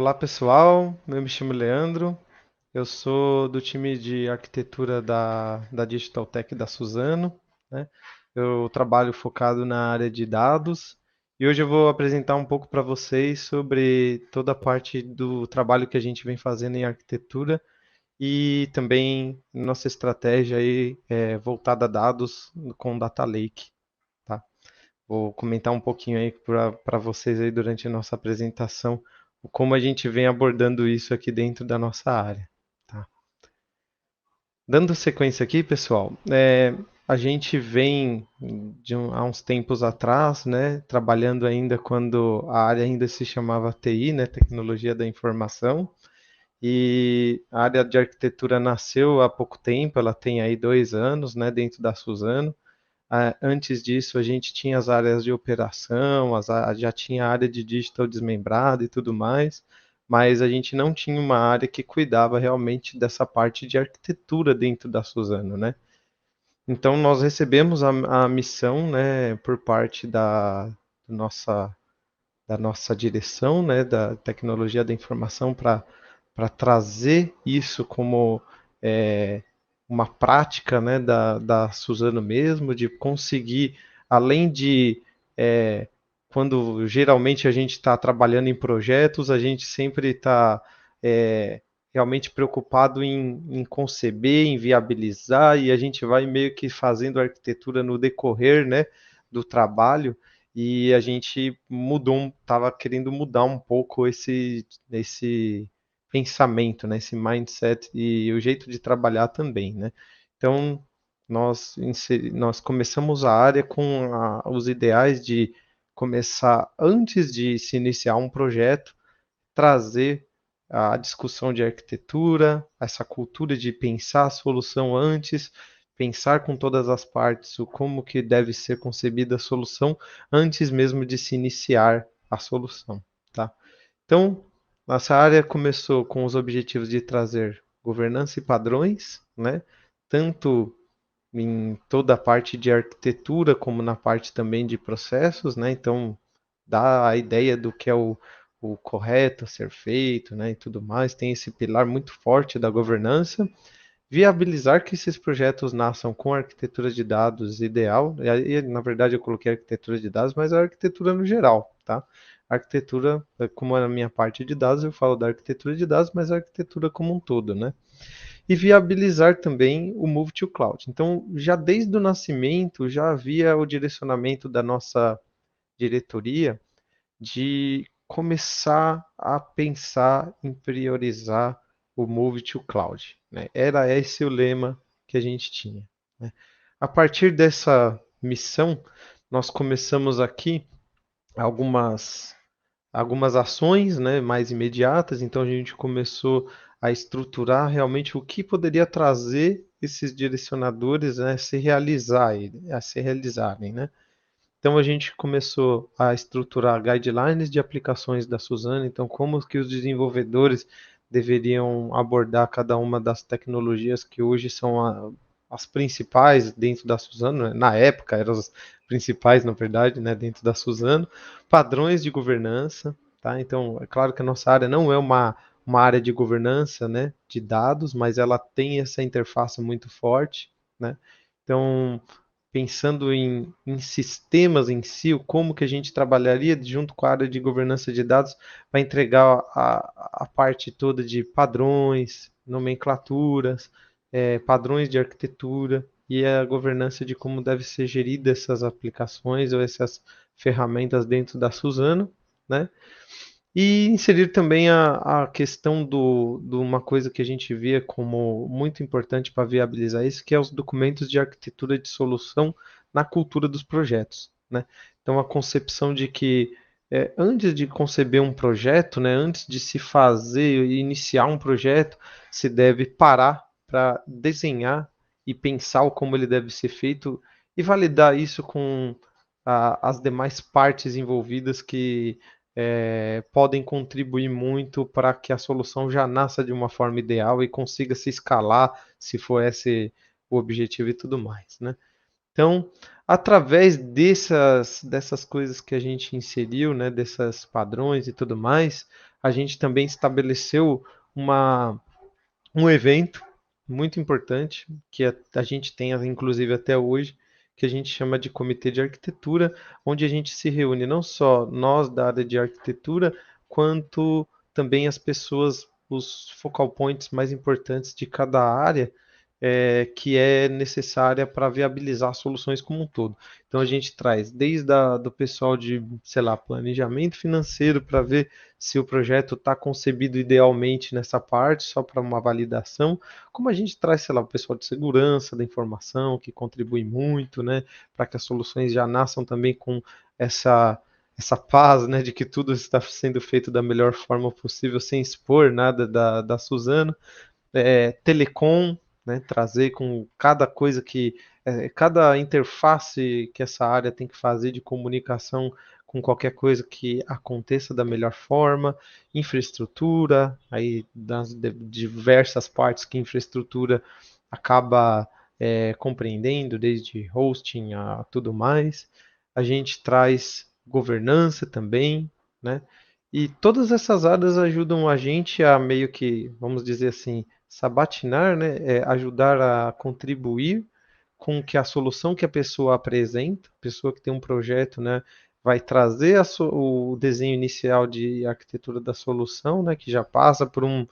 Olá pessoal, eu me chamo Leandro, eu sou do time de arquitetura da Digital Tech da Suzano, né? Eu trabalho focado na área de dados e hoje eu vou apresentar um pouco para vocês sobre toda a parte do trabalho que a gente vem fazendo em arquitetura e também nossa estratégia aí voltada a dados com Data Lake, tá? Vou comentar um pouquinho aí para vocês aí durante a nossa apresentação, como a gente vem abordando isso aqui dentro da nossa área, tá? Dando sequência aqui, pessoal, a gente vem há uns tempos atrás, né, trabalhando ainda quando a área ainda se chamava TI, né, Tecnologia da Informação, e a área de arquitetura nasceu há pouco tempo, ela tem aí 2 anos, né, dentro da Suzano. Antes disso, a gente tinha as áreas de operação, já tinha a área de digital desmembrada e tudo mais, mas a gente não tinha uma área que cuidava realmente dessa parte de arquitetura dentro da Suzano, né? Então, nós recebemos a missão, né, por parte nossa, da nossa direção, né, da tecnologia da informação para trazer isso como uma prática, né, da Suzano mesmo, de conseguir, além de quando geralmente a gente está trabalhando em projetos, a gente sempre está realmente preocupado em conceber, em viabilizar, e a gente vai meio que fazendo arquitetura no decorrer, né, do trabalho, e a gente estava querendo mudar um pouco esse pensamento, né, esse mindset e o jeito de trabalhar também, né? Então, nós começamos a área com os ideais de começar, antes de se iniciar um projeto, trazer a discussão de arquitetura, essa cultura de pensar a solução antes, pensar com todas as partes o como que deve ser concebida a solução antes mesmo de se iniciar a solução, tá? Então, nossa área começou com os objetivos de trazer governança e padrões, né? Tanto em toda a parte de arquitetura como na parte também de processos, né? Então, dá a ideia do que é o correto a ser feito, né? E tudo mais. Tem esse pilar muito forte da governança. Viabilizar que esses projetos nasçam com arquitetura de dados ideal. E aí, na verdade, eu coloquei arquitetura de dados, mas é a arquitetura no geral, tá? A arquitetura, como é a minha parte de dados, eu falo da arquitetura de dados, mas a arquitetura como um todo, né? E viabilizar também o Move to Cloud. Então, já desde o nascimento, já havia o direcionamento da nossa diretoria de começar a pensar em priorizar o Move to Cloud, né? Era esse o lema que a gente tinha, né? A partir dessa missão, nós começamos aqui algumas algumas ações, né, mais imediatas. Então a gente começou a estruturar realmente o que poderia trazer esses direcionadores, né, a se realizarem, né? Então a gente começou a estruturar guidelines de aplicações da Suzano, então como que os desenvolvedores deveriam abordar cada uma das tecnologias que hoje são as principais dentro da Suzano, né? Na época eram as principais, na verdade, né, dentro da Suzano, padrões de governança, tá? Então é claro que a nossa área não é uma área de governança, né, de dados, mas ela tem essa interface muito forte, né? Então, pensando em sistemas em si, como que a gente trabalharia junto com a área de governança de dados para entregar a parte toda de padrões, nomenclaturas, padrões de arquitetura e a governança de como deve ser gerida essas aplicações ou essas ferramentas dentro da Suzano, né? E inserir também a questão de uma coisa que a gente via como muito importante para viabilizar isso, que é os documentos de arquitetura de solução na cultura dos projetos, né? Então, a concepção de que antes de conceber um projeto, né, antes de se fazer e iniciar um projeto, se deve parar para desenhar e pensar o como ele deve ser feito e validar isso com as demais partes envolvidas que podem contribuir muito para que a solução já nasça de uma forma ideal e consiga se escalar, se for esse o objetivo e tudo mais, né? Então, através dessas coisas que a gente inseriu, né, desses padrões e tudo mais, a gente também estabeleceu uma, um evento muito importante, que a gente tem, inclusive, até hoje, que a gente chama de Comitê de Arquitetura, onde a gente se reúne não só nós da área de arquitetura, quanto também as pessoas, os focal points mais importantes de cada área, que é necessária para viabilizar soluções como um todo. Então a gente traz desde do pessoal de, sei lá, planejamento financeiro para ver se o projeto está concebido idealmente nessa parte, só para uma validação, como a gente traz, sei lá, o pessoal de segurança da informação, que contribui muito, né, para que as soluções já nasçam também com essa paz, né, de que tudo está sendo feito da melhor forma possível, sem expor nada da Suzano, telecom, né, trazer com cada coisa que, cada interface que essa área tem que fazer de comunicação com qualquer coisa que aconteça da melhor forma, infraestrutura, aí das diversas partes que infraestrutura acaba compreendendo, desde hosting a tudo mais. A gente traz governança também, né? E todas essas áreas ajudam a gente a meio que, vamos dizer assim, sabatinar, né? Ajudar a contribuir com que a solução que a pessoa apresenta, a pessoa que tem um projeto, né, vai trazer o desenho inicial de arquitetura da solução, né, que já passa por um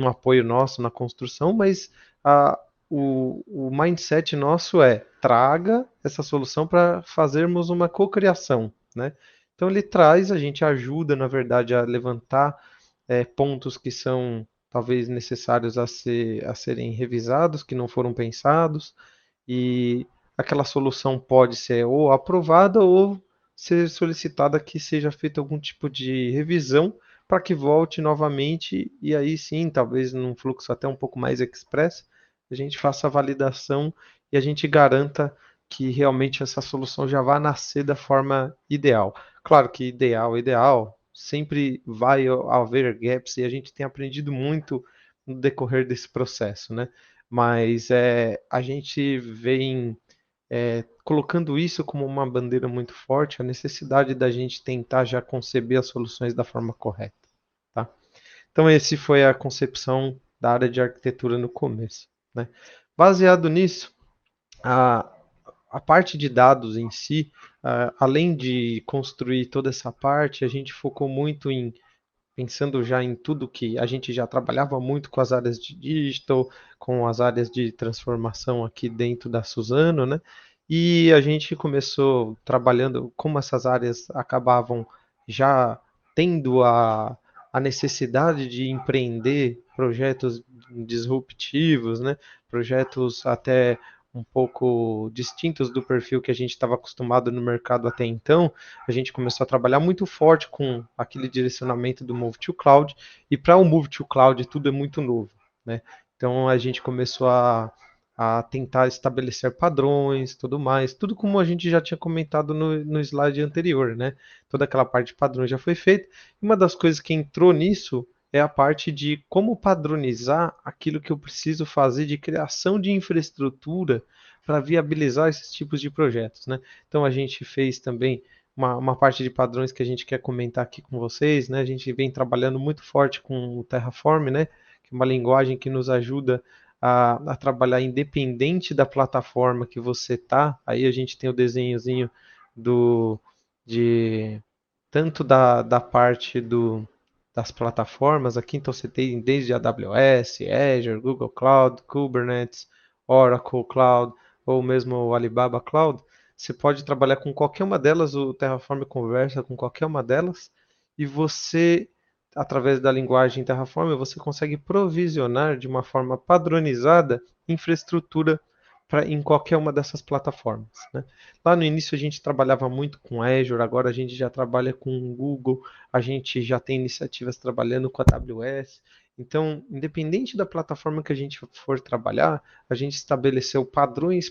apoio nosso na construção, mas a, o mindset nosso é traga essa solução para fazermos uma cocriação, né? Então ele traz, a gente ajuda, na verdade, a levantar pontos que são talvez necessários a serem revisados, que não foram pensados, e aquela solução pode ser ou aprovada ou ser solicitada que seja feita algum tipo de revisão para que volte novamente e aí sim, talvez num fluxo até um pouco mais express, a gente faça a validação e a gente garanta que realmente essa solução já vá nascer da forma ideal. Claro que ideal, sempre vai haver gaps e a gente tem aprendido muito no decorrer desse processo, né? Mas a gente vem colocando isso como uma bandeira muito forte, a necessidade da gente tentar já conceber as soluções da forma correta, tá? Então, esse foi a concepção da área de arquitetura no começo, né? Baseado nisso, a, a parte de dados em si, além de construir toda essa parte, a gente focou muito em pensando já em tudo que a gente já trabalhava muito com as áreas de digital, com as áreas de transformação aqui dentro da Suzano, né? E a gente começou trabalhando, como essas áreas acabavam já tendo a necessidade de empreender projetos disruptivos, né? Projetos até um pouco distintos do perfil que a gente estava acostumado no mercado até então, a gente começou a trabalhar muito forte com aquele direcionamento do Move to Cloud, e para o Move to Cloud tudo é muito novo, né? Então a gente começou a tentar estabelecer padrões, tudo mais, tudo como a gente já tinha comentado no slide anterior, né? Toda aquela parte de padrões já foi feita. E uma das coisas que entrou nisso é a parte de como padronizar aquilo que eu preciso fazer de criação de infraestrutura para viabilizar esses tipos de projetos, né? Então a gente fez também uma parte de padrões que a gente quer comentar aqui com vocês, né? A gente vem trabalhando muito forte com o Terraform, né? Que é uma linguagem que nos ajuda a trabalhar independente da plataforma que você tá. Aí a gente tem o desenhozinho do de tanto da parte das plataformas aqui, então você tem desde AWS, Azure, Google Cloud, Kubernetes, Oracle Cloud ou mesmo o Alibaba Cloud. Você pode trabalhar com qualquer uma delas, o Terraform conversa com qualquer uma delas, e você, através da linguagem Terraform, você consegue provisionar de uma forma padronizada infraestrutura em qualquer uma dessas plataformas, né? Lá no início a gente trabalhava muito com Azure, agora a gente já trabalha com Google, a gente já tem iniciativas trabalhando com a AWS. Então, independente da plataforma que a gente for trabalhar, a gente estabeleceu padrões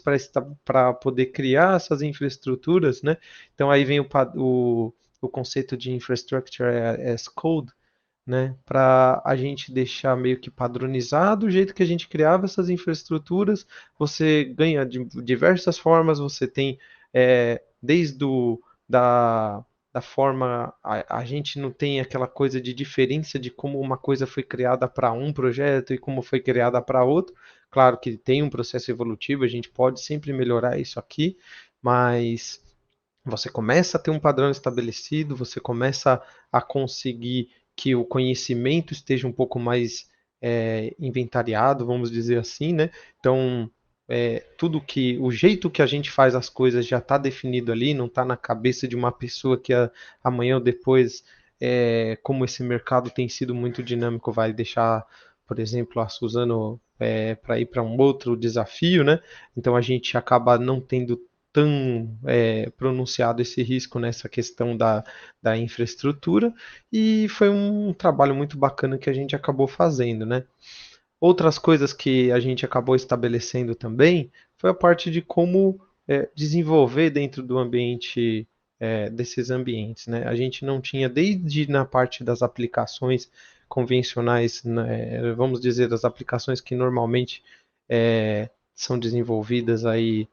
para poder criar essas infraestruturas, né? Então aí vem o conceito de Infrastructure as Code, né, para a gente deixar meio que padronizado o jeito que a gente criava essas infraestruturas. Você ganha de diversas formas, você tem desde da da forma, a gente não tem aquela coisa de diferença de como uma coisa foi criada para um projeto e como foi criada para outro. Claro que tem um processo evolutivo, a gente pode sempre melhorar isso aqui, mas você começa a ter um padrão estabelecido, você começa a conseguir que o conhecimento esteja um pouco mais inventariado, vamos dizer assim, né? Então, tudo que o jeito que a gente faz as coisas já está definido ali, não está na cabeça de uma pessoa que amanhã ou depois, como esse mercado tem sido muito dinâmico, vai deixar, por exemplo, a Suzano para ir para um outro desafio, né? Então a gente acaba não tendo tão pronunciado esse risco nessa questão da infraestrutura, e foi um trabalho muito bacana que a gente acabou fazendo, né? Outras coisas que a gente acabou estabelecendo também foi a parte de como desenvolver dentro do ambiente, desses ambientes, né? A gente não tinha, desde na parte das aplicações convencionais, né, vamos dizer, das aplicações que normalmente são desenvolvidas aí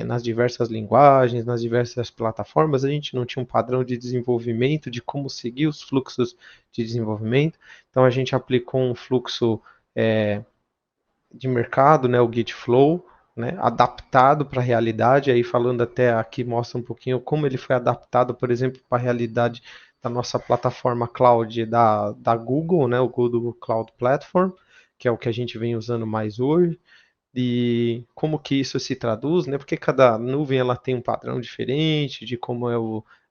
nas diversas linguagens, nas diversas plataformas, a gente não tinha um padrão de desenvolvimento, de como seguir os fluxos de desenvolvimento. Então a gente aplicou um fluxo de mercado, né, o Git Flow, né, adaptado para a realidade, aí falando até aqui mostra um pouquinho como ele foi adaptado, por exemplo, para a realidade da nossa plataforma cloud da Google, né, o Google Cloud Platform, que é o que a gente vem usando mais hoje, e como que isso se traduz, né? Porque cada nuvem ela tem um padrão diferente de como é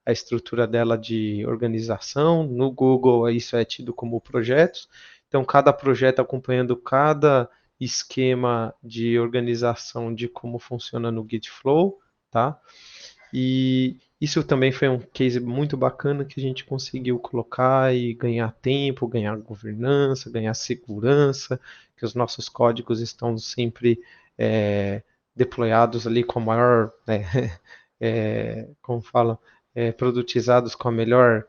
a estrutura dela de organização. No Google isso é tido como projetos. Então cada projeto acompanhando cada esquema de organização de como funciona no Gitflow, tá? E isso também foi um case muito bacana que a gente conseguiu colocar e ganhar tempo, ganhar governança, ganhar segurança, que os nossos códigos estão sempre é, deployados ali com a maior, né, como falam, produtizados com a melhor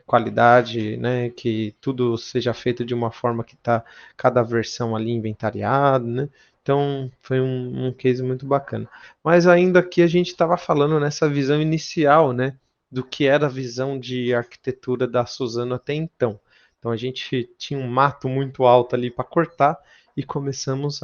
qualidade, né, que tudo seja feito de uma forma que está cada versão ali inventariado, né? Então foi um case muito bacana. Mas ainda aqui a gente estava falando nessa visão inicial, né, do que era a visão de arquitetura da Suzano até então. Então a gente tinha um mato muito alto ali para cortar e começamos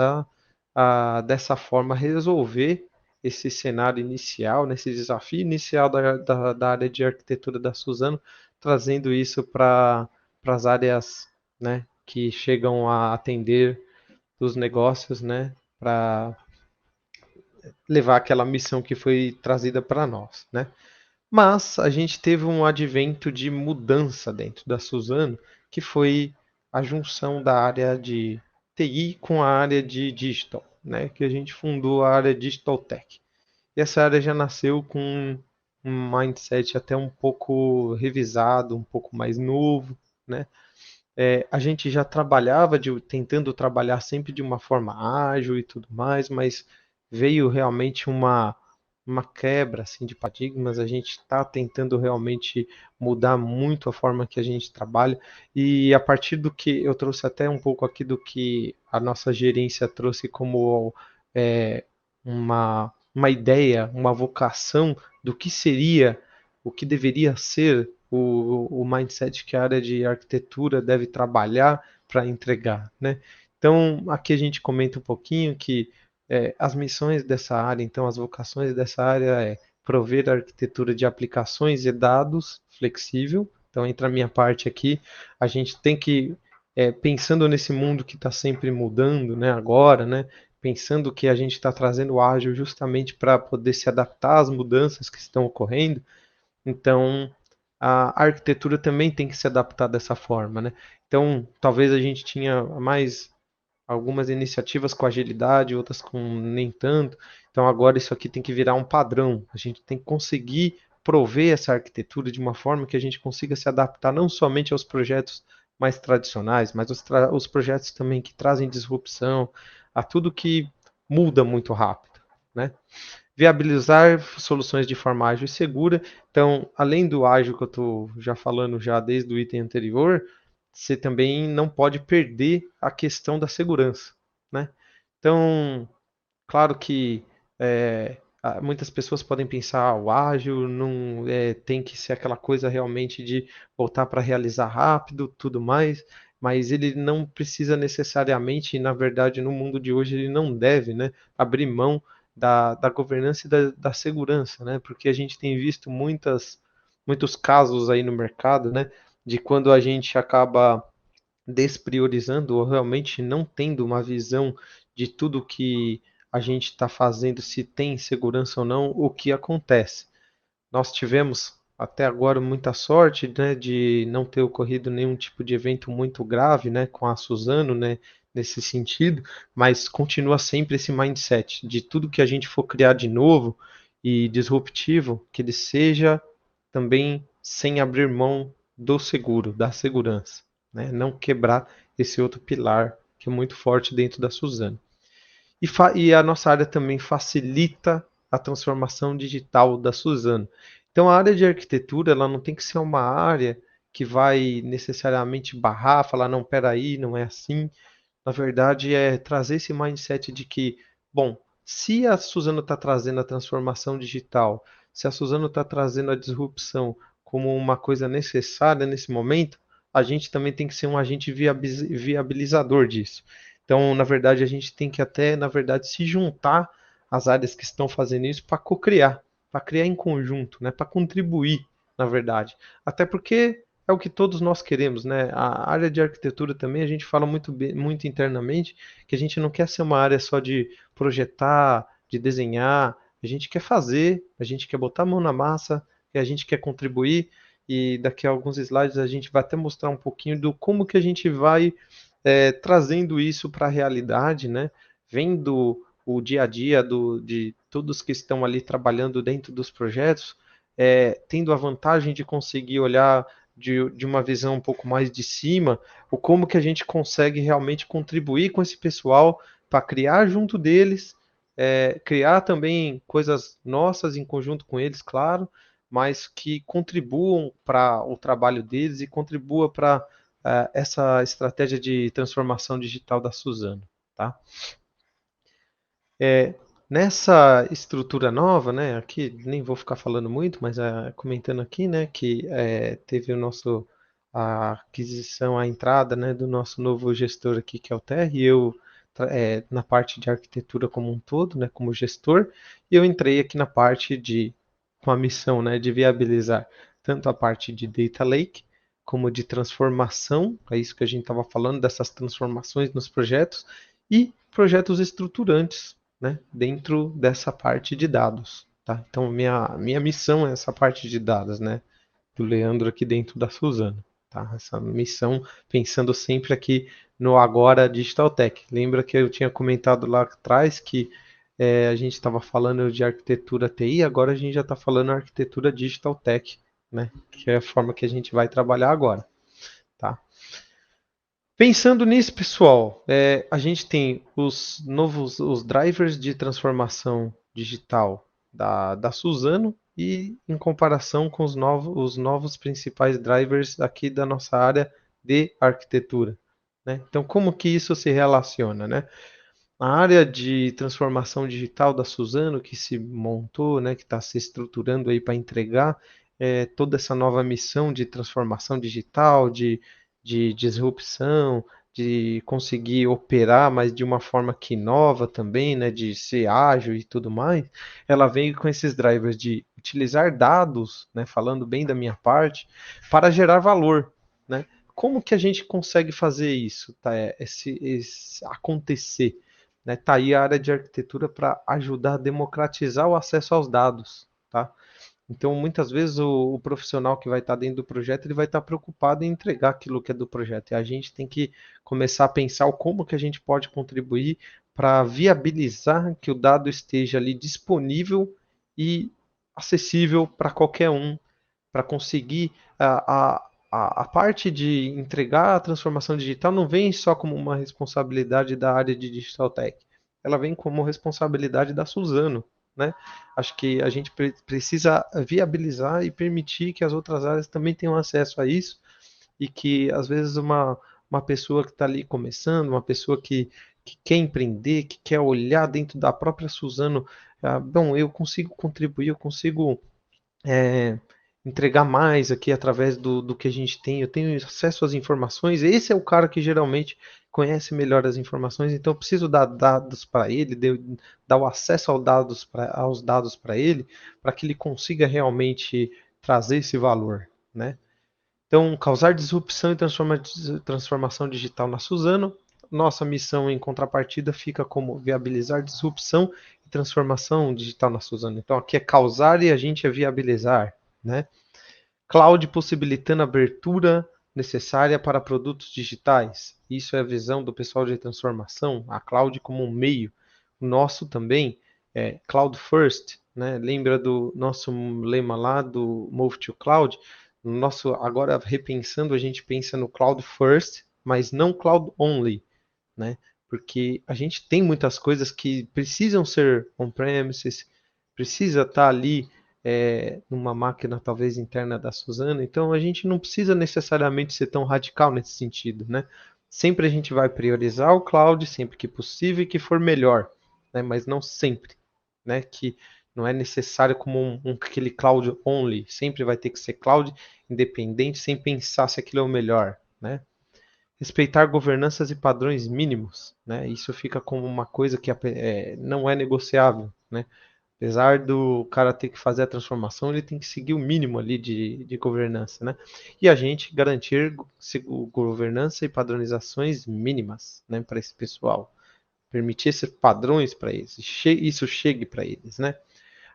dessa forma resolver esse cenário inicial, nesse desafio inicial da área de arquitetura da Suzano, trazendo isso para as áreas, né, que chegam a atender os negócios, né, para levar aquela missão que foi trazida para nós, né? Mas a gente teve um advento de mudança dentro da Suzano, que foi a junção da área de TI com a área de digital, né? Que a gente fundou a área Digital Tech. E essa área já nasceu com um mindset até um pouco revisado, um pouco mais novo, né? A gente já trabalhava tentando trabalhar sempre de uma forma ágil e tudo mais, mas veio realmente uma quebra assim, de paradigmas. A gente está tentando realmente mudar muito a forma que a gente trabalha, e a partir do que eu trouxe até um pouco aqui do que a nossa gerência trouxe como uma ideia, uma vocação do que seria, o que deveria ser o mindset que a área de arquitetura deve trabalhar para entregar, né? Então, aqui a gente comenta um pouquinho que as missões dessa área, então, as vocações dessa área é prover a arquitetura de aplicações e dados flexível. Então, entra a minha parte aqui, a gente tem que, pensando nesse mundo que está sempre mudando, né, agora, né, pensando que a gente está trazendo o ágil justamente para poder se adaptar às mudanças que estão ocorrendo, então a arquitetura também tem que se adaptar dessa forma, né? Então, talvez a gente tinha mais algumas iniciativas com agilidade, outras com nem tanto. Então, agora isso aqui tem que virar um padrão. A gente tem que conseguir prover essa arquitetura de uma forma que a gente consiga se adaptar não somente aos projetos mais tradicionais, mas os projetos também que trazem disrupção, a tudo que muda muito rápido, né? Viabilizar soluções de forma ágil e segura. Então, além do ágil que eu estou já falando já desde o item anterior, você também não pode perder a questão da segurança, né? Então, claro que muitas pessoas podem pensar, o ágil não tem que ser aquela coisa realmente de voltar para realizar rápido, tudo mais, mas ele não precisa necessariamente, e na verdade, no mundo de hoje, ele não deve, né, abrir mão da governança e da segurança, né? Porque a gente tem visto muitos casos aí no mercado, né, de quando a gente acaba despriorizando ou realmente não tendo uma visão de tudo que a gente está fazendo, se tem segurança ou não, o que acontece. Nós tivemos até agora muita sorte, né, de não ter ocorrido nenhum tipo de evento muito grave, né, com a Suzano, né, nesse sentido, mas continua sempre esse mindset de tudo que a gente for criar de novo e disruptivo, que ele seja também sem abrir mão do seguro, da segurança, né, não quebrar esse outro pilar que é muito forte dentro da Suzano. E a nossa área também facilita a transformação digital da Suzano. Então, a área de arquitetura, ela não tem que ser uma área que vai necessariamente barrar, falar, não, peraí, não é assim. Na verdade, é trazer esse mindset de que, bom, se a Suzano está trazendo a transformação digital, se a Suzano está trazendo a disrupção como uma coisa necessária nesse momento, a gente também tem que ser um agente viabilizador disso. Então, na verdade, a gente tem que até, na verdade, se juntar às áreas que estão fazendo isso para criar em conjunto, né, para contribuir, na verdade. Até porque é o que todos nós queremos, né? A área de arquitetura também, a gente fala muito internamente que a gente não quer ser uma área só de projetar, de desenhar, a gente quer fazer, a gente quer botar a mão na massa, e a gente quer contribuir, e daqui a alguns slides a gente vai até mostrar um pouquinho do como que a gente vai trazendo isso para a realidade, né? Vendo o dia a dia de todos que estão ali trabalhando dentro dos projetos, tendo a vantagem de conseguir olhar de uma visão um pouco mais de cima, o como que a gente consegue realmente contribuir com esse pessoal para criar junto deles, criar também coisas nossas em conjunto com eles, claro, mas que contribuam para o trabalho deles e contribua para essa estratégia de transformação digital da Suzano, tá? É, nessa estrutura nova, né, aqui nem vou ficar falando muito, mas comentando aqui, né, que teve a aquisição, a entrada, né, do nosso novo gestor aqui, que é o Terry, e eu na parte de arquitetura como um todo, né, como gestor, e eu entrei aqui na parte com a missão, né, de viabilizar tanto a parte de Data Lake, como de transformação, é isso que a gente estava falando, dessas transformações nos projetos, e projetos estruturantes, né, dentro dessa parte de dados, tá? Então, minha missão é essa parte de dados, né, do Leandro aqui dentro da Suzano, tá? Essa missão pensando sempre aqui no agora Digital Tech. Lembra que eu tinha comentado lá atrás que a gente estava falando de arquitetura TI, agora a gente já está falando arquitetura Digital Tech, né? Que é a forma que a gente vai trabalhar agora, tá? Pensando nisso, pessoal, a gente tem os drivers de transformação digital da Suzano e em comparação com os novos principais drivers aqui da nossa área de arquitetura, né? Então, como que isso se relaciona, né? A área de transformação digital da Suzano que se montou, né, que está se estruturando aí para entregar toda essa nova missão de transformação digital, de disrupção, de conseguir operar, mas de uma forma que inova também, né, de ser ágil e tudo mais, ela veio com esses drivers de utilizar dados, né, falando bem da minha parte, para gerar valor, né? Como que a gente consegue fazer isso, tá? Esse acontecer? Né? Tá aí a área de arquitetura para ajudar a democratizar o acesso aos dados, tá? Então, muitas vezes o profissional que vai estar dentro do projeto, ele vai estar preocupado em entregar aquilo que é do projeto. E a gente tem que começar a pensar o como que a gente pode contribuir para viabilizar que o dado esteja ali disponível e acessível para qualquer um, para conseguir a parte de entregar a transformação digital não vem só como uma responsabilidade da área de Digital Tech, ela vem como responsabilidade da Suzano, né? Acho que a gente precisa viabilizar e permitir que as outras áreas também tenham acesso a isso e que às vezes uma pessoa que está ali começando, uma pessoa que que quer empreender, que quer olhar dentro da própria Suzano, bom, eu consigo contribuir, eu consigo é, entregar mais aqui através do que a gente tem, eu tenho acesso às informações. Esse é o cara que geralmente conhece melhor as informações, então eu preciso dar dados para ele, dar o acesso aos dados para ele, para que ele consiga realmente trazer esse valor, né? Então, causar disrupção e transformação digital na Suzano. Nossa missão em contrapartida fica como viabilizar disrupção e transformação digital na Suzano. Então, aqui é causar e a gente é viabilizar, né? Cloud possibilitando a abertura necessária para produtos digitais. Isso é a visão do pessoal de transformação, a cloud como um meio. O nosso também é Cloud First, né? Lembra do nosso lema lá do Move to Cloud? Nosso, agora repensando, a gente pensa no Cloud First, mas não Cloud Only, né? Porque a gente tem muitas coisas que precisam ser on-premises, precisa estar ali numa máquina talvez interna da Suzana, então a gente não precisa necessariamente ser tão radical nesse sentido, né? Sempre a gente vai priorizar o cloud sempre que possível e que for melhor, né? Mas não sempre, né? Que não é necessário como aquele cloud only, sempre vai ter que ser cloud independente sem pensar se aquilo é o melhor, né? Respeitar governanças e padrões mínimos, né? Isso fica como uma coisa que não é negociável, né? Apesar do cara ter que fazer a transformação, ele tem que seguir o mínimo ali de governança, né? E a gente garantir governança e padronizações mínimas, né, para esse pessoal. Permitir esses padrões para eles, isso chegue para eles, né?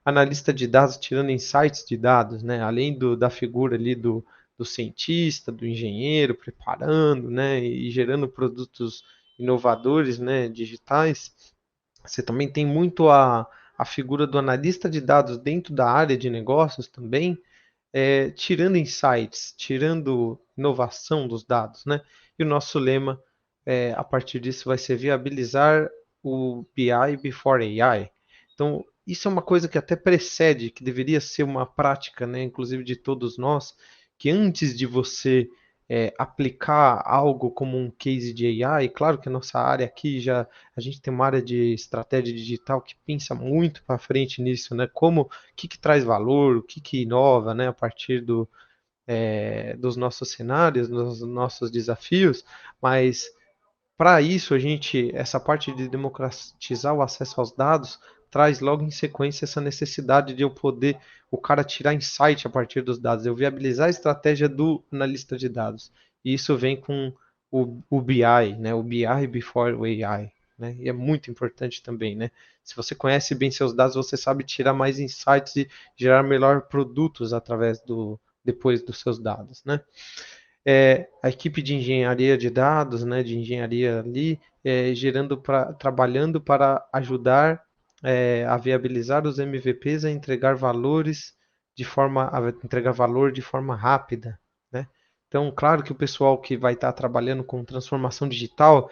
Analista de dados tirando insights de dados, né? Além da figura ali do cientista, do engenheiro, preparando, né? E gerando produtos inovadores, né? Digitais. Você também tem muito a figura do analista de dados dentro da área de negócios também, tirando insights, tirando inovação dos dados, né? E o nosso lema, a partir disso, vai ser viabilizar o BI before AI. Então, isso é uma coisa que até precede, que deveria ser uma prática, né, inclusive de todos nós, que antes de você aplicar algo como um case de AI, claro que a nossa área aqui já, a gente tem uma área de estratégia digital que pensa muito para frente nisso, né? Como, que traz valor, o que inova, né, a partir dos nossos cenários, dos nossos desafios, mas para isso, essa parte de democratizar o acesso aos dados traz logo em sequência essa necessidade de eu poder, o cara tirar insight a partir dos dados, eu viabilizar a estratégia do analista de dados. E isso vem com o BI, né? O BI before o AI, né? E é muito importante também, né? Se você conhece bem seus dados, você sabe tirar mais insights e gerar melhor produtos através depois dos seus dados, né? A equipe de engenharia de dados, né, de engenharia ali, trabalhando para ajudar a viabilizar os MVPs a entregar valor de forma rápida, né? Então, claro que o pessoal que vai estar trabalhando com transformação digital,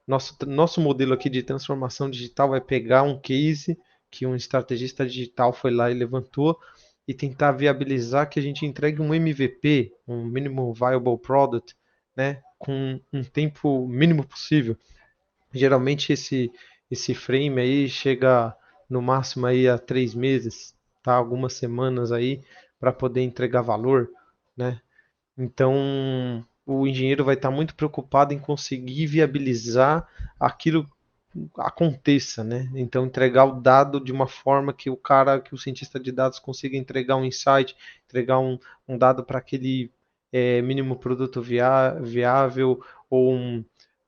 nosso modelo aqui de transformação digital vai pegar um case que um estrategista digital foi lá e levantou e tentar viabilizar que a gente entregue um MVP, um Minimum Viable Product, né, com um tempo mínimo possível. Geralmente esse frame aí chega no máximo aí a 3 meses, tá? Algumas semanas aí para poder entregar valor, né? Então, o engenheiro vai estar muito preocupado em conseguir viabilizar aquilo aconteça, né? Então, entregar o dado de uma forma que o cientista de dados consiga entregar um insight, entregar um dado para aquele mínimo produto viável ou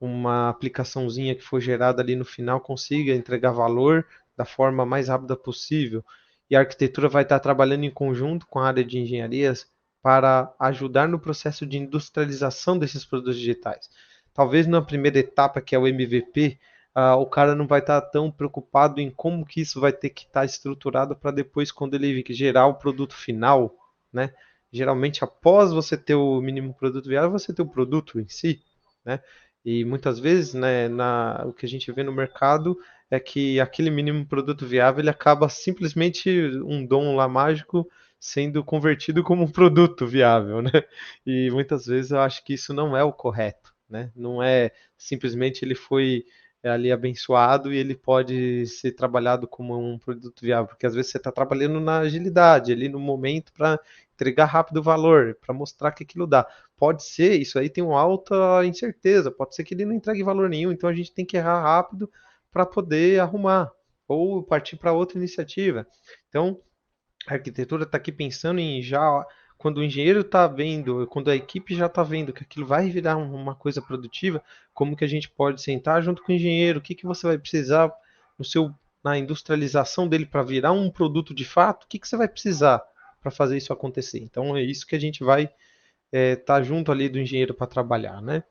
uma aplicaçãozinha que for gerada ali no final consiga entregar valor da forma mais rápida possível. E a arquitetura vai estar trabalhando em conjunto com a área de engenharias para ajudar no processo de industrialização desses produtos digitais. Talvez na primeira etapa, que é o MVP, o cara não vai estar tão preocupado em como que isso vai ter que estar estruturado para depois, quando ele gerar o produto final, né? Geralmente, após você ter o mínimo produto viável, você ter o produto em si, né? E muitas vezes, né, o que a gente vê no mercado é que aquele mínimo produto viável ele acaba simplesmente um dom lá mágico sendo convertido como um produto viável, né? E muitas vezes eu acho que isso não é o correto, né? Não é simplesmente ele foi é ali abençoado e ele pode ser trabalhado como um produto viável, porque às vezes você está trabalhando na agilidade, ali no momento para entregar rápido o valor, para mostrar que aquilo dá. Pode ser, isso aí tem uma alta incerteza, pode ser que ele não entregue valor nenhum, então a gente tem que errar rápido para poder arrumar ou partir para outra iniciativa. Então, a arquitetura está aqui pensando em já, quando o engenheiro está vendo, quando a equipe já está vendo que aquilo vai virar uma coisa produtiva, como que a gente pode sentar junto com o engenheiro, o que que você vai precisar no seu, na industrialização dele para virar um produto de fato, o que que você vai precisar para fazer isso acontecer. Então é isso que a gente vai estar junto ali do engenheiro para trabalhar, né?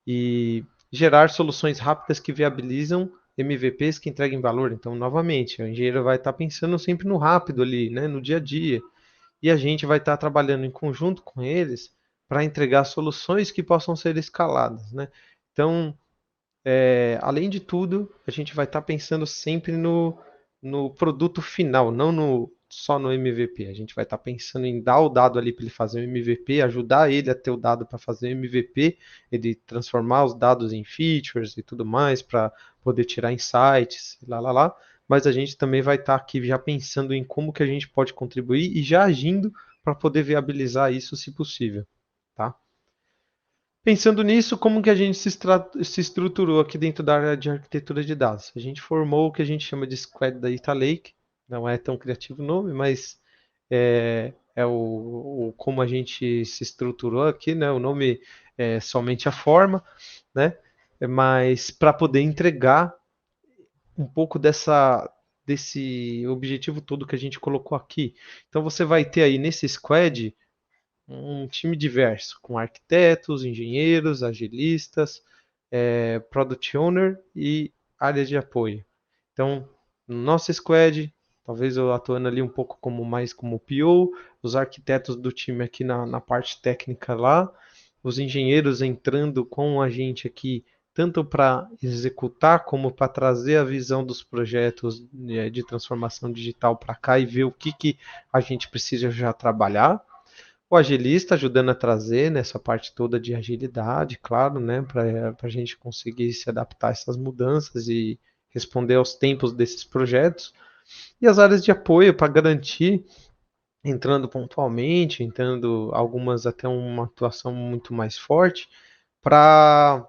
E gerar soluções rápidas que viabilizam MVPs que entreguem valor. Então, novamente, o engenheiro vai estar pensando sempre no rápido ali, né, no dia a dia, e a gente vai estar trabalhando em conjunto com eles para entregar soluções que possam ser escaladas, né? Então, além de tudo, a gente vai estar pensando sempre no produto final, não só no MVP. A gente vai estar pensando em dar o dado ali para ele fazer o MVP, ajudar ele a ter o dado para fazer o MVP, ele transformar os dados em features e tudo mais para poder tirar insights, lá, lá, lá. Mas a gente também vai estar aqui já pensando em como que a gente pode contribuir e já agindo para poder viabilizar isso, se possível, tá? Pensando nisso, como que a gente se estruturou aqui dentro da área de arquitetura de dados? A gente formou o que a gente chama de Squad Data Lake, não é tão criativo o nome, mas é como a gente se estruturou aqui, né? O nome é somente a forma, né? Mas para poder entregar um pouco desse objetivo todo que a gente colocou aqui. Então você vai ter aí nesse squad um time diverso, com arquitetos, engenheiros, agilistas, product owner e área de apoio. Então, no nosso squad, talvez eu atuando ali um pouco como mais como PO, os arquitetos do time aqui na parte técnica lá, os engenheiros entrando com a gente aqui, tanto para executar como para trazer a visão dos projetos de transformação digital para cá e ver o que a gente precisa já trabalhar. O agilista ajudando a trazer nessa parte toda de agilidade, claro, né, para a gente conseguir se adaptar a essas mudanças e responder aos tempos desses projetos. E as áreas de apoio para garantir, entrando pontualmente, entrando algumas até uma atuação muito mais forte, para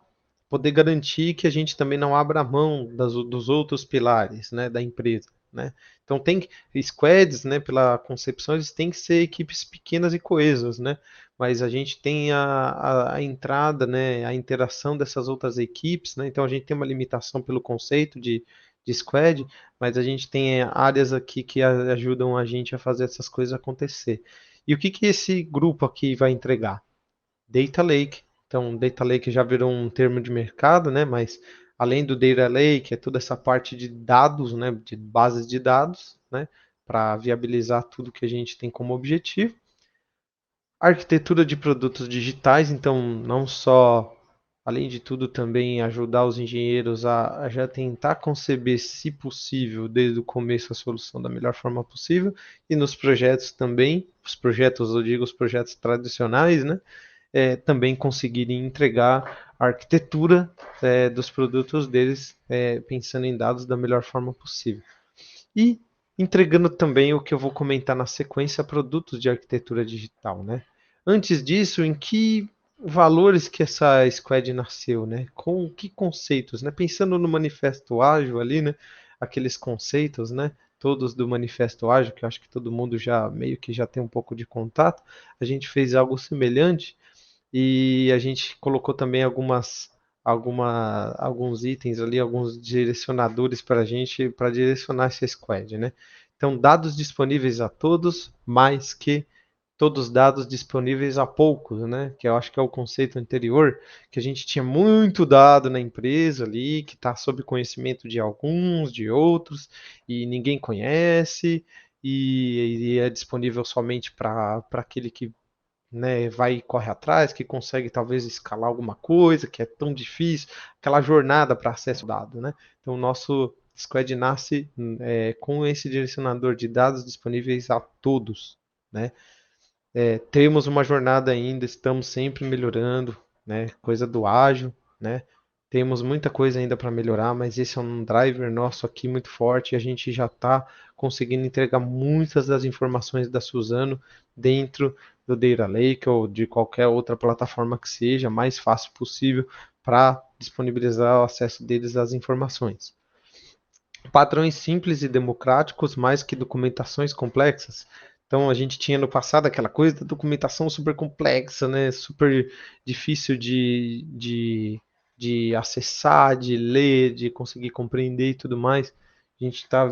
poder garantir que a gente também não abra mão dos outros pilares, né, da empresa, né? Então tem squads, né, pela concepção, eles têm que ser equipes pequenas e coesas, né? Mas a gente tem a entrada, né, a interação dessas outras equipes, né? Então a gente tem uma limitação pelo conceito de squad, mas a gente tem áreas aqui que ajudam a gente a fazer essas coisas acontecer. E o que que esse grupo aqui vai entregar? Data Lake. Então, Data Lake já virou um termo de mercado, né? Mas além do Data Lake, é toda essa parte de dados, né? De bases de dados, né? Para viabilizar tudo que a gente tem como objetivo. Arquitetura de produtos digitais, então não só, além de tudo, também ajudar os engenheiros a já tentar conceber, se possível, desde o começo a solução da melhor forma possível, e nos projetos também, os projetos, eu digo os projetos tradicionais, né? Também conseguirem entregar a arquitetura dos produtos deles, pensando em dados da melhor forma possível. E entregando também o que eu vou comentar na sequência, produtos de arquitetura digital, né? Antes disso, em que valores que essa squad nasceu, né? Com que conceitos, né? Pensando no manifesto ágil ali, né? Aqueles conceitos, né? Todos do manifesto ágil, que eu acho que todo mundo já meio que já tem um pouco de contato. A gente fez algo semelhante e a gente colocou também alguns itens ali, alguns direcionadores para a gente, para direcionar esse squad, né? Então, dados disponíveis a todos, mais que todos os dados disponíveis a poucos, né? Que eu acho que é o conceito anterior, que a gente tinha muito dado na empresa ali, que está sob conhecimento de alguns, de outros, e ninguém conhece, e é disponível somente para aquele que, né, vai e corre atrás, que consegue talvez escalar alguma coisa, que é tão difícil, aquela jornada para acesso ao dado, né? Então o nosso Squad nasce com esse direcionador de dados disponíveis a todos, né? Temos uma jornada ainda, estamos sempre melhorando, né? Coisa do ágil, né? Temos muita coisa ainda para melhorar, mas esse é um driver nosso aqui muito forte e a gente já está conseguindo entregar muitas das informações da Suzano dentro do Data Lake ou de qualquer outra plataforma que seja, mais fácil possível para disponibilizar o acesso deles às informações. Padrões simples e democráticos, mais que documentações complexas. Então a gente tinha no passado aquela coisa da documentação super complexa, né? Super difícil de acessar, de ler, de conseguir compreender e tudo mais. A gente está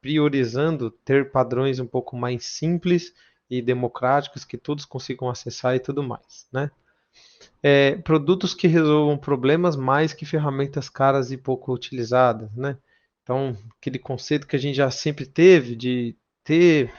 priorizando ter padrões um pouco mais simples e democráticos que todos consigam acessar e tudo mais, né? Produtos que resolvam problemas mais que ferramentas caras e pouco utilizadas, né? Então, aquele conceito que a gente já sempre teve de ter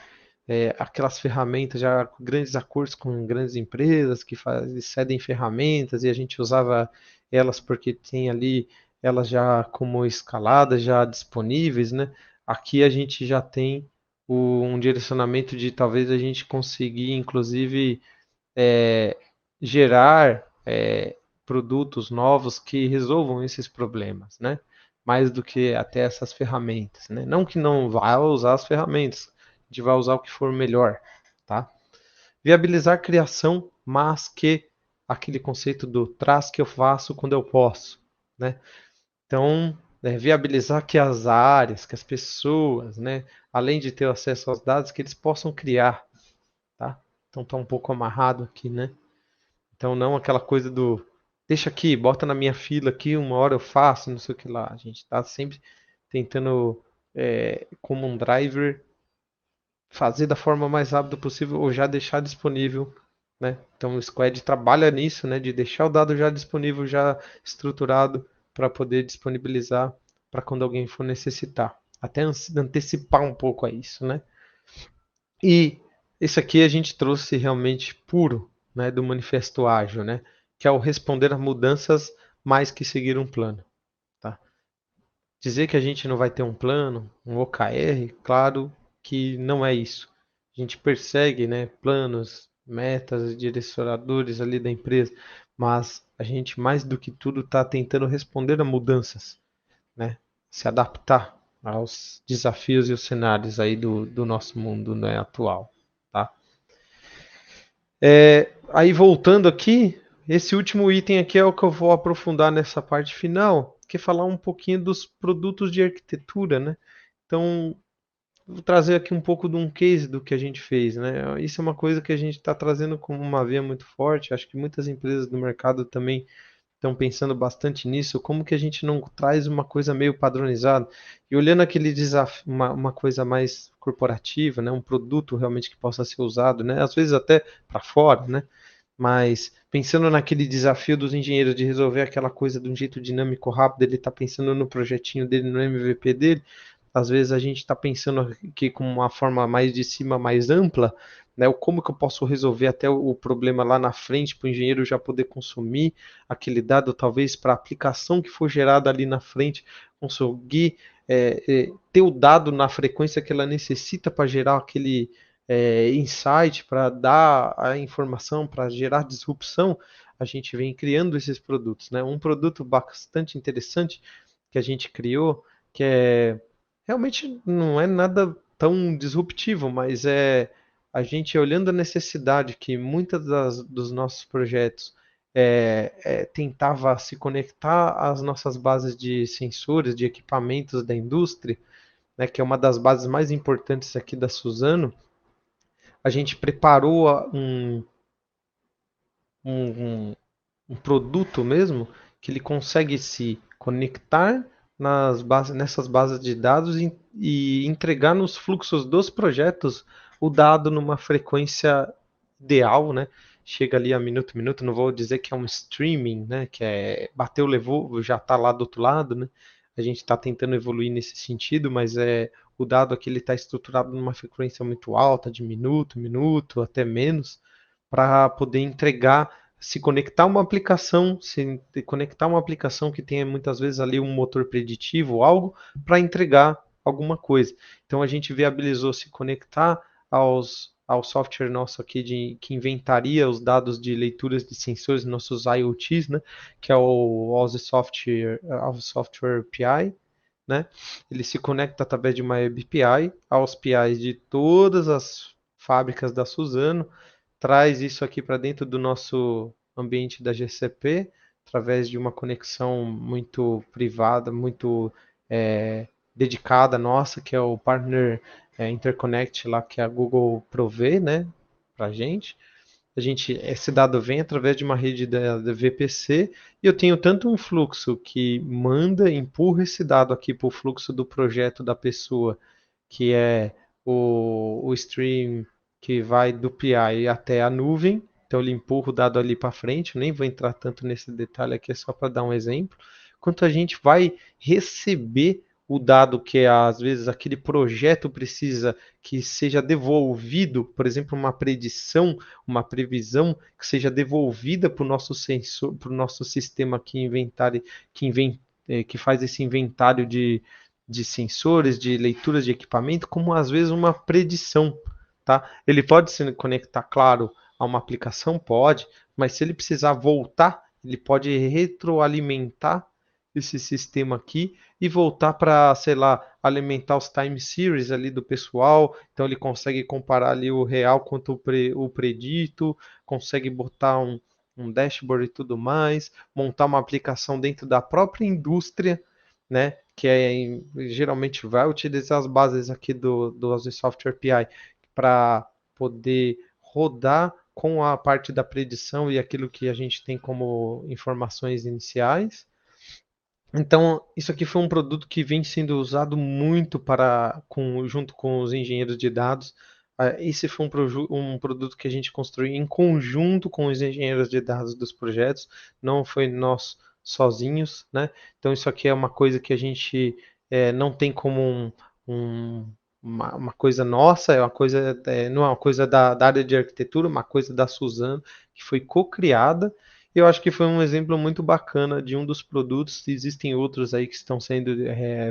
aquelas ferramentas, já grandes acordos com grandes empresas que cedem ferramentas e a gente usava elas porque tem ali elas já como escaladas, já disponíveis, né? Aqui a gente já tem um direcionamento de talvez a gente conseguir, inclusive, gerar produtos novos que resolvam esses problemas, né? Mais do que até essas ferramentas, né? Não que não vá usar as ferramentas, a gente vai usar o que for melhor, tá? Viabilizar a criação, mas que aquele conceito do traz que eu faço quando eu posso, né? Então, viabilizar que as áreas, que as pessoas, né, além de ter acesso aos dados, que eles possam criar, tá? Então tá um pouco amarrado aqui, né? Então não aquela coisa do deixa aqui, bota na minha fila aqui, uma hora eu faço, não sei o que lá. A gente está sempre tentando, como um driver, fazer da forma mais rápida possível ou já deixar disponível, né? Então o Squad trabalha nisso, né? De deixar o dado já disponível, já estruturado para poder disponibilizar para quando alguém for necessitar. Até antecipar um pouco a isso, né? E esse aqui a gente trouxe realmente puro, né, do manifesto ágil, né, que é o responder a mudanças mais que seguir um plano, tá? Dizer que a gente não vai ter um plano, um OKR, claro que não é isso. A gente persegue, né, planos, metas, direcionadores ali da empresa, mas a gente mais do que tudo está tentando responder a mudanças, né, se adaptar aos desafios e os cenários aí do nosso mundo, né, atual, tá? Aí voltando aqui, esse último item aqui é o que eu vou aprofundar nessa parte final, que é falar um pouquinho dos produtos de arquitetura, né? Então, vou trazer aqui um pouco de um case do que a gente fez, né? Isso é uma coisa que a gente está trazendo como uma via muito forte. Acho que muitas empresas do mercado também estão pensando bastante nisso, como que a gente não traz uma coisa meio padronizada e olhando aquele desafio, uma coisa mais corporativa, né, um produto realmente que possa ser usado, né, às vezes até para fora, né, mas pensando naquele desafio dos engenheiros de resolver aquela coisa de um jeito dinâmico, rápido, ele está pensando no projetinho dele, no MVP dele, às vezes a gente está pensando aqui com uma forma mais de cima, mais ampla, né? O como que eu posso resolver até o problema lá na frente para o engenheiro já poder consumir aquele dado, talvez para a aplicação que for gerada ali na frente, conseguir ter o dado na frequência que ela necessita para gerar aquele insight, para dar a informação, para gerar disrupção, a gente vem criando esses produtos, né? Um produto bastante interessante que a gente criou, que realmente não é nada tão disruptivo, mas a gente olhando a necessidade que muitas dos nossos projetos tentava se conectar às nossas bases de sensores, de equipamentos da indústria, né, que é uma das bases mais importantes aqui da Suzano, a gente preparou um, um produto mesmo que ele consegue se conectar nessas bases de dados e entregar nos fluxos dos projetos o dado numa frequência ideal, né? Chega ali a minuto, não vou dizer que é um streaming, né? Que é bateu, levou, já está lá do outro lado, né? A gente está tentando evoluir nesse sentido, mas o dado aqui ele está estruturado numa frequência muito alta, de minuto, até menos, para poder entregar se conectar uma aplicação, se conectar uma aplicação que tenha muitas vezes ali um motor preditivo, algo para entregar alguma coisa. Então a gente viabilizou se conectar ao software nosso aqui que inventaria os dados de leituras de sensores, nossos IoTs, né? Que é o Software API, né? Ele se conecta através de uma API aos PIs de todas as fábricas da Suzano, traz isso aqui para dentro do nosso ambiente da GCP, através de uma conexão muito privada, muito é, dedicada nossa, que é o Partner Interconnect lá que a Google provê, né, para a gente. Esse dado vem através de uma rede da VPC e eu tenho tanto um fluxo que manda, empurra esse dado aqui para o fluxo do projeto da pessoa, que é o stream que vai do PI até a nuvem. Então ele empurra o dado ali para frente, eu nem vou entrar tanto nesse detalhe aqui, é só para dar um exemplo. Quanto a gente vai receber o dado que às vezes aquele projeto precisa que seja devolvido, por exemplo, uma predição, uma previsão que seja devolvida para o nosso sensor, para o nosso sistema que faz esse inventário de sensores, de leituras de equipamento, como às vezes uma predição, tá? Ele pode se conectar, claro, a uma aplicação, pode, mas se ele precisar voltar, ele pode retroalimentar esse sistema aqui e voltar para, sei lá, alimentar os time series ali do pessoal. Então ele consegue comparar ali o real quanto o predito, consegue botar um dashboard e tudo mais, montar uma aplicação dentro da própria indústria, né? Que geralmente vai utilizar as bases aqui do Azure Software API para poder rodar com a parte da predição e aquilo que a gente tem como informações iniciais. Então, isso aqui foi um produto que vem sendo usado muito junto com os engenheiros de dados. Esse foi um produto que a gente construiu em conjunto com os engenheiros de dados dos projetos, não foi nós sozinhos, né? Então, isso aqui é uma coisa que a gente não tem como uma coisa nossa, não é uma coisa da área de arquitetura, uma coisa da Suzano, que foi co-criada. Eu acho que foi um exemplo muito bacana de um dos produtos. Existem outros aí que estão sendo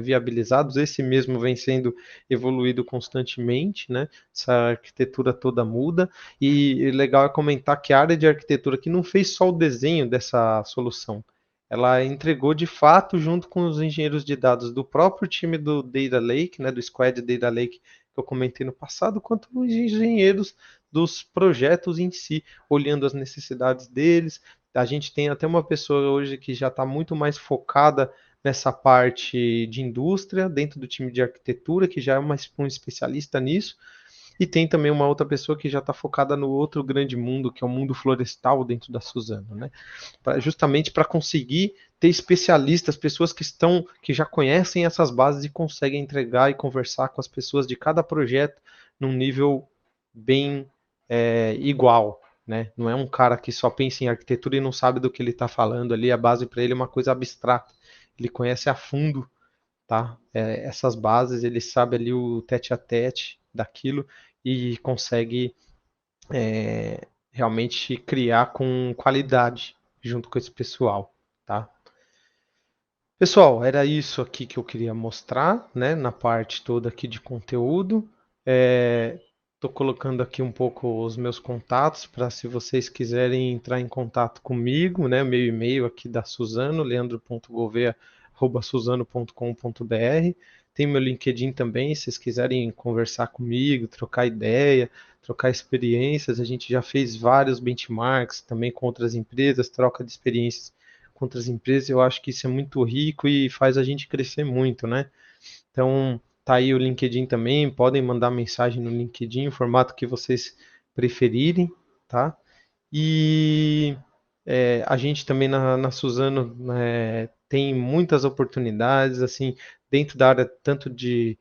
viabilizados. Esse mesmo vem sendo evoluído constantemente, né? Essa arquitetura toda muda. E legal é comentar que a área de arquitetura aqui não fez só o desenho dessa solução. Ela entregou de fato, junto com os engenheiros de dados do próprio time do Data Lake, né, do Squad Data Lake que eu comentei no passado, quanto os engenheiros dos projetos em si, olhando as necessidades deles. A gente tem até uma pessoa hoje que já está muito mais focada nessa parte de indústria, dentro do time de arquitetura, que já é um especialista nisso, e tem também uma outra pessoa que já está focada no outro grande mundo, que é o mundo florestal dentro da Suzano, né? Justamente para conseguir ter especialistas, pessoas que já conhecem essas bases e conseguem entregar e conversar com as pessoas de cada projeto num nível bem igual, né? Não é um cara que só pensa em arquitetura e não sabe do que ele está falando ali, a base para ele é uma coisa abstrata. Ele conhece a fundo, tá? Essas bases, ele sabe ali o tete a tete daquilo e consegue realmente criar com qualidade junto com esse pessoal, tá? Pessoal, era isso aqui que eu queria mostrar, né, na parte toda aqui de conteúdo. Estou colocando aqui um pouco os meus contatos para se vocês quiserem entrar em contato comigo, né, meu e-mail aqui da Suzano, leandro.gouveia@suzano.com.br. Tem meu LinkedIn também, se vocês quiserem conversar comigo, trocar ideia, trocar experiências. A gente já fez vários benchmarks também com outras empresas, troca de experiências com outras empresas. Eu acho que isso é muito rico e faz a gente crescer muito, né? Então, tá aí o LinkedIn também, podem mandar mensagem no LinkedIn, o formato que vocês preferirem, tá? E a gente também na Suzano tem muitas oportunidades, assim, dentro da área tanto de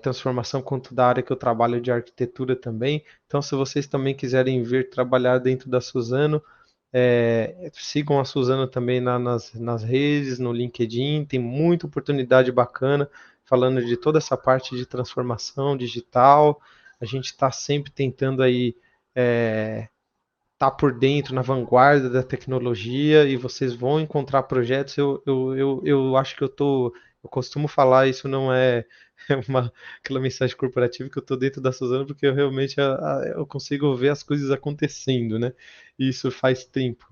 transformação quanto da área que eu trabalho de arquitetura também. Então, se vocês também quiserem vir trabalhar dentro da Suzano, sigam a Suzana também nas redes, no LinkedIn, tem muita oportunidade bacana falando de toda essa parte de transformação digital. A gente está sempre tentando aí tá por dentro, na vanguarda da tecnologia e vocês vão encontrar projetos. Eu acho que eu estou Eu costumo falar, isso não é aquela mensagem corporativa que eu estou dentro da Suzano, porque eu realmente eu consigo ver as coisas acontecendo, né? E isso faz tempo.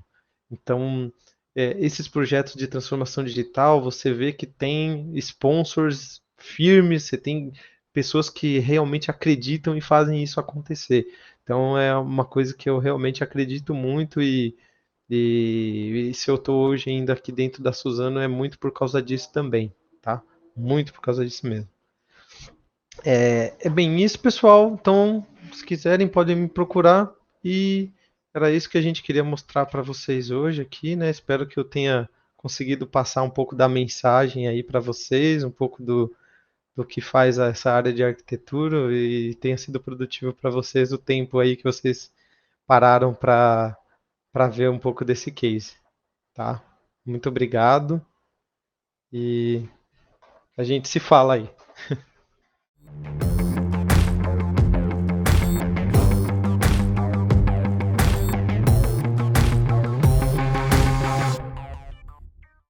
Então, esses projetos de transformação digital, você vê que tem sponsors firmes, você tem pessoas que realmente acreditam e fazem isso acontecer. Então, é uma coisa que eu realmente acredito muito e se eu estou hoje ainda aqui dentro da Suzano é muito por causa disso também, tá? Muito por causa disso mesmo. É bem isso, pessoal. Então, se quiserem, podem me procurar. E era isso que a gente queria mostrar para vocês hoje aqui, né? Espero que eu tenha conseguido passar um pouco da mensagem aí para vocês, um pouco do que faz essa área de arquitetura e tenha sido produtivo para vocês o tempo aí que vocês pararam para ver um pouco desse case, tá? Muito obrigado e a gente se fala aí.